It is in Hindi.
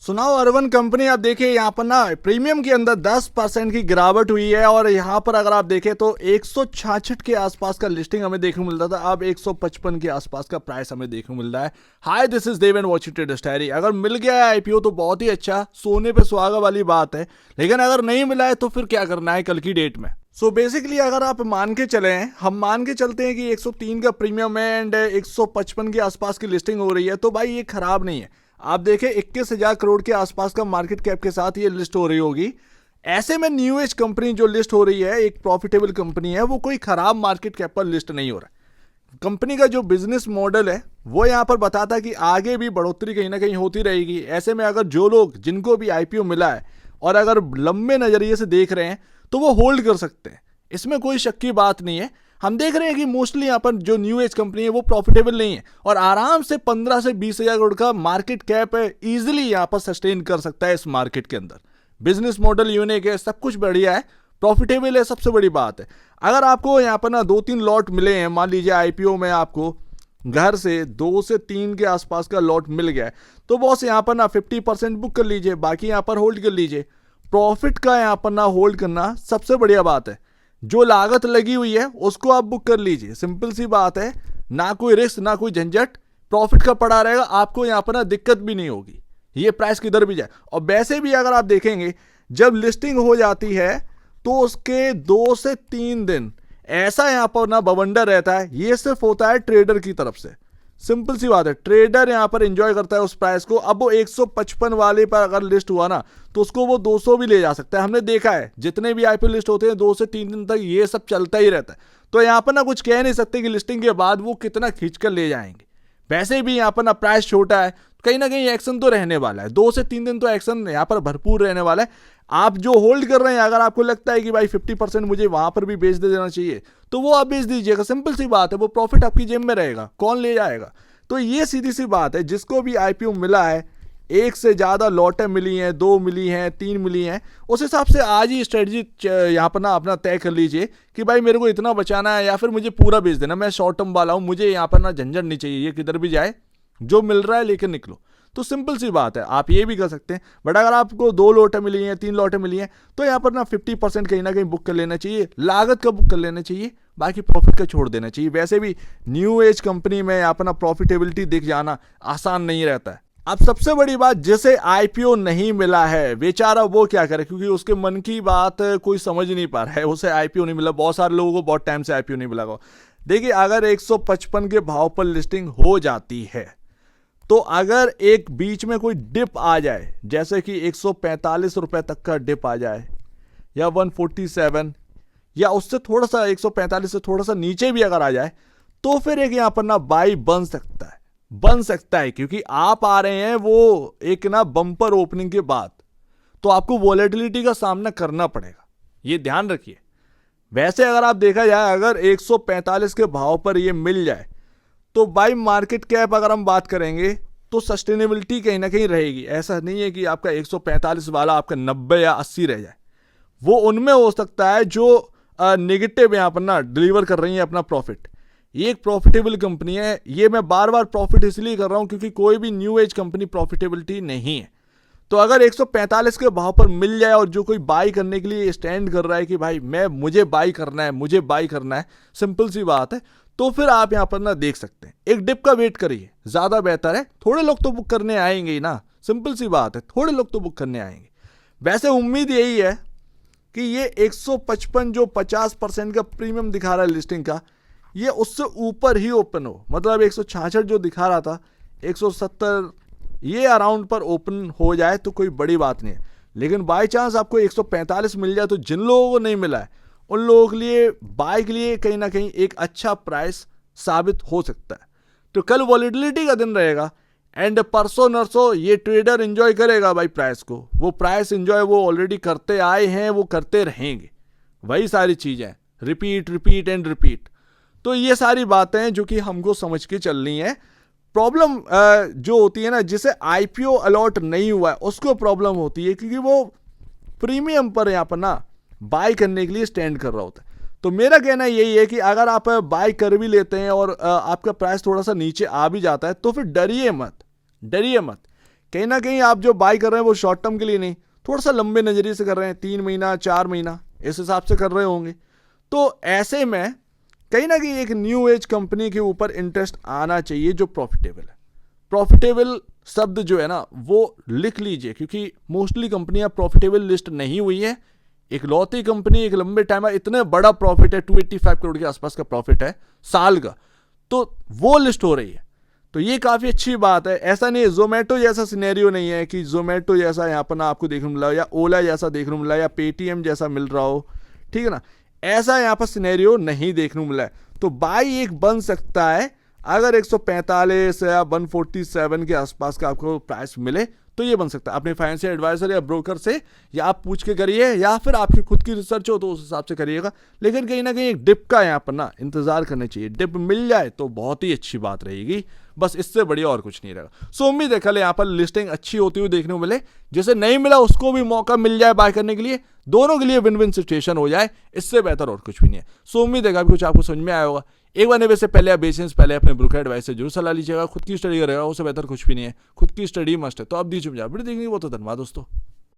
सुनाओ अर्बन कंपनी। आप देखिए यहाँ पर ना प्रीमियम के अंदर 10% की गिरावट हुई है और यहाँ पर अगर आप देखें तो 166 के आसपास का लिस्टिंग हमें देखने को मिलता था, अब 155 के आसपास का प्राइस हमें देखने को मिल रहा है। Hi, this is Dev and watching Traders Diary. अगर मिल गया है आईपीओ तो बहुत ही अच्छा, सोने पे सुहागा वाली बात है, लेकिन अगर नहीं मिला है तो फिर क्या करना है कल की डेट में। सो बेसिकली अगर आप मान के चले हैं, हम मान के चलते हैं कि 103 का प्रीमियम है एंड 155 के आसपास की लिस्टिंग हो रही है, तो भाई ये खराब नहीं है। आप देखें 21,000 करोड़ के आसपास का मार्केट कैप के साथ ये लिस्ट हो रही होगी। ऐसे में न्यू एज कंपनी जो लिस्ट हो रही है, एक प्रॉफिटेबल कंपनी है, वो कोई खराब मार्केट कैप पर लिस्ट नहीं हो रहा है। कंपनी का जो बिजनेस मॉडल है वो यहाँ पर बताता है कि आगे भी बढ़ोतरी कहीं ना कहीं होती रहेगी। ऐसे में अगर जो लोग जिनको भी आईपीओ मिला है और अगर लंबे नजरिए से देख रहे हैं तो वो होल्ड कर सकते हैं, इसमें कोई शक की बात नहीं है। हम देख रहे हैं कि मोस्टली यहाँ पर जो न्यू एज कंपनी है वो प्रॉफिटेबल नहीं है और आराम से 15 से 20,000 करोड़ का मार्केट कैप है, इजीली यहाँ पर सस्टेन कर सकता है इस मार्केट के अंदर। बिजनेस मॉडल यूनिक है, सब कुछ बढ़िया है, प्रॉफिटेबल है, सबसे बड़ी बात है। अगर आपको यहाँ पर ना 2-3 लॉट मिले हैं, मान लीजिए आईपीओ में आपको घर से 2 से 3 के आसपास का लॉट मिल गया है, तो बॉस यहाँ पर ना 50% बुक कर लीजिए, बाकी यहाँ पर होल्ड कर लीजिए। प्रॉफिट का यहाँ पर ना होल्ड करना सबसे बढ़िया बात है। जो लागत लगी हुई है उसको आप बुक कर लीजिए, सिंपल सी बात है, ना कोई रिस्क ना कोई झंझट, प्रॉफिट का पड़ा रहेगा, आपको यहाँ पर ना दिक्कत भी नहीं होगी, ये प्राइस किधर भी जाए। और वैसे भी अगर आप देखेंगे जब लिस्टिंग हो जाती है तो उसके 2 से 3 दिन ऐसा यहाँ पर ना बवंडर रहता है, ये सिर्फ होता है ट्रेडर की तरफ से। सिंपल सी बात है, ट्रेडर यहाँ पर एंजॉय करता है उस प्राइस को। अब वो 155 वाले पर अगर लिस्ट हुआ ना तो उसको वो 200 भी ले जा सकता है। हमने देखा है जितने भी आईपीओ लिस्ट होते हैं 2 से 3 दिन तक ये सब चलता ही रहता है, तो यहाँ पर ना कुछ कह नहीं सकते कि लिस्टिंग के बाद वो कितना खींच कर ले जाएंगे। वैसे भी यहाँ पर ना प्राइस छोटा है, कहीं ना कहीं एक्शन तो रहने वाला है, 2 से 3 दिन तो एक्शन यहाँ पर भरपूर रहने वाला है। आप जो होल्ड कर रहे हैं, अगर आपको लगता है कि भाई 50% मुझे वहां पर भी बेच दे देना चाहिए तो वो आप बेच दीजिएगा, सिंपल सी बात है, वो प्रॉफिट आपकी जेब में रहेगा, कौन ले जाएगा। तो ये सीधी सी बात है, जिसको भी आईपीओ मिला है, एक से ज़्यादा लॉटें मिली हैं, 2 मिली हैं, 3 मिली हैं, उस हिसाब से आज ही स्ट्रेटजी यहाँ पर ना अपना तय कर लीजिए कि भाई मेरे को इतना बचाना है या फिर मुझे पूरा बेच देना, मैं शॉर्ट टर्म वाला हूँ, मुझे यहाँ पर ना झंझट नहीं चाहिए, ये किधर भी जाए, जो मिल रहा है लेकर निकलो। तो सिंपल सी बात है, आप ये भी कर सकते हैं। बट अगर आपको 2 लॉटें मिली हैं, 3 लॉटें मिली हैं, तो यहाँ पर ना 50% कहीं ना कहीं बुक कर लेना चाहिए, लागत का बुक कर लेना चाहिए, बाकी प्रॉफिट का छोड़ देना चाहिए। वैसे भी न्यू एज कंपनी में यहाँ पर ना प्रॉफिटेबिलिटी दिख जाना आसान नहीं रहता है। अब सबसे बड़ी बात, जिसे आईपीओ नहीं मिला है बेचारा वो क्या करे, क्योंकि उसके मन की बात कोई समझ नहीं पा रहा है, उसे आईपीओ नहीं मिला। बहुत सारे लोगों को बहुत टाइम से आईपीओ नहीं मिला। देखिए अगर 155 के भाव पर लिस्टिंग हो जाती है तो अगर एक बीच में कोई डिप आ जाए, जैसे कि 145 रुपए तक का डिप आ जाए या 147 या उससे थोड़ा सा 145 से थोड़ा सा नीचे भी अगर आ जाए, तो फिर एक यहां पर ना बाई बन सकता है, क्योंकि आप आ रहे हैं वो एक ना बम्पर ओपनिंग के बाद, तो आपको वॉलेटिलिटी का सामना करना पड़ेगा, ये ध्यान रखिए। वैसे अगर आप देखा जाए, अगर 145 के भाव पर ये मिल जाए तो बाई मार्केट कैप अगर हम बात करेंगे तो सस्टेनेबिलिटी कहीं ना कहीं रहेगी। ऐसा नहीं है कि आपका 145 वाला आपका 90 या 80 रह जाए, वो उनमें हो सकता है जो नेगेटिव यहाँ पर ना डिलीवर कर रही है अपना प्रॉफिट। ये एक प्रॉफिटेबल कंपनी है, ये मैं बार बार प्रॉफिट इसलिए कर रहा हूँ क्योंकि कोई भी न्यू एज कंपनी प्रॉफिटेबिलिटी नहीं है। तो अगर 145 के भाव पर मिल जाए और जो कोई बाई करने के लिए स्टैंड कर रहा है कि भाई मुझे बाई करना है, सिंपल सी बात है, तो फिर आप यहां पर ना देख सकते हैं, एक डिप का वेट करिए, ज्यादा बेहतर है। थोड़े लोग तो बुक करने आएंगे ही ना, सिंपल सी बात है, थोड़े लोग तो बुक करने आएंगे। वैसे उम्मीद यही है कि ये 155 जो 50% का प्रीमियम दिखा रहा है लिस्टिंग का, ये उससे ऊपर ही ओपन हो, मतलब 166 जो दिखा रहा था, 170 ये अराउंड पर ओपन हो जाए तो कोई बड़ी बात नहीं है। लेकिन बाई चांस आपको 145 मिल जाए तो जिन लोगों को नहीं मिला है उन लोगों के लिए बाय के लिए कहीं ना कहीं एक अच्छा प्राइस साबित हो सकता है। तो कल वॉलेटिलिटी का दिन रहेगा एंड परसों नरसों ये ट्रेडर एंजॉय करेगा भाई प्राइस को, वो प्राइस एंजॉय वो ऑलरेडी करते आए हैं, वो करते रहेंगे, वही सारी चीजें रिपीट एंड रिपीट। तो ये सारी बातें हैं जो कि हमको समझ के चलनी है। प्रॉब्लम जो होती है ना, जिसे आईपीओ अलॉट नहीं हुआ है उसको प्रॉब्लम होती है, क्योंकि वो प्रीमियम पर यहाँ पर ना बाय करने के लिए स्टैंड कर रहा होता है। तो मेरा कहना यही है कि अगर आप बाय कर भी लेते हैं और आपका प्राइस थोड़ा सा नीचे आ भी जाता है तो फिर डरिए मत, कहीं ना कहीं आप जो बाय कर रहे हैं वो शॉर्ट टर्म के लिए नहीं, थोड़ा सा लंबे नजरिए से कर रहे हैं, 3 महीना 4 महीना इस हिसाब से कर रहे होंगे। तो ऐसे में कहीं ना कहीं एक न्यू एज कंपनी के ऊपर इंटरेस्ट आना चाहिए जो प्रॉफिटेबल है। प्रॉफिटेबल शब्द जो है ना वो लिख लीजिए, क्योंकि मोस्टली कंपनियां प्रॉफिटेबल लिस्ट नहीं हुई है। एक लौती कंपनी एक लंबे टाइम में इतने बड़ा प्रॉफिट है, 285 करोड़ के आसपास का प्रॉफिट है साल का, तो वो लिस्ट हो रही है, तो ये काफी अच्छी बात है। ऐसा नहीं है जोमेटो जैसा सिनेरियो नहीं है कि जोमेटो जैसा यहाँ पर ना आपको देखने मिला हो, या ओला जैसा देखने मिला, या पेटीएम जैसा मिल रहा हो, ठीक है ना, ऐसा यहाँ पर सिनेरियो नहीं देखने मिला है। तो बाई एक बन सकता है अगर 145 या 147 के आसपास का आपको प्राइस मिले तो ये बन सकता है। अपने फाइनेंशियल एडवाइजर या ब्रोकर से या आप पूछ के करिए, या फिर आपकी खुद की रिसर्च हो तो उस हिसाब से करिएगा। लेकिन कहीं ना कहीं एक डिप का यहाँ पर ना इंतजार करना चाहिए, डिप मिल जाए तो बहुत ही अच्छी बात रहेगी, बस इससे बढ़िया और कुछ नहीं रहेगा। सो उम्मीद है कल यहाँ पर लिस्टिंग अच्छी होती हुई देखने को मिले, जिसे नहीं मिला उसको भी मौका मिल जाए बाय करने के लिए, दोनों के लिए विन विन सिचुएशन हो जाए, इससे बेहतर और कुछ भी नहीं है। सो उम्मीद है कुछ आपको समझ में आया होगा। एक बार वैसे पहले आप बेचने से पहले अपने ब्रोकर एडवाइस से जरूर सलाह लीजिएगा, खुद की स्टडी करेगा, उससे बेहतर कुछ भी नहीं है, खुद की स्टडी मस्ट है। तो आप दीजिए वीडियो देखने की, वो तो धन्यवाद दोस्तों।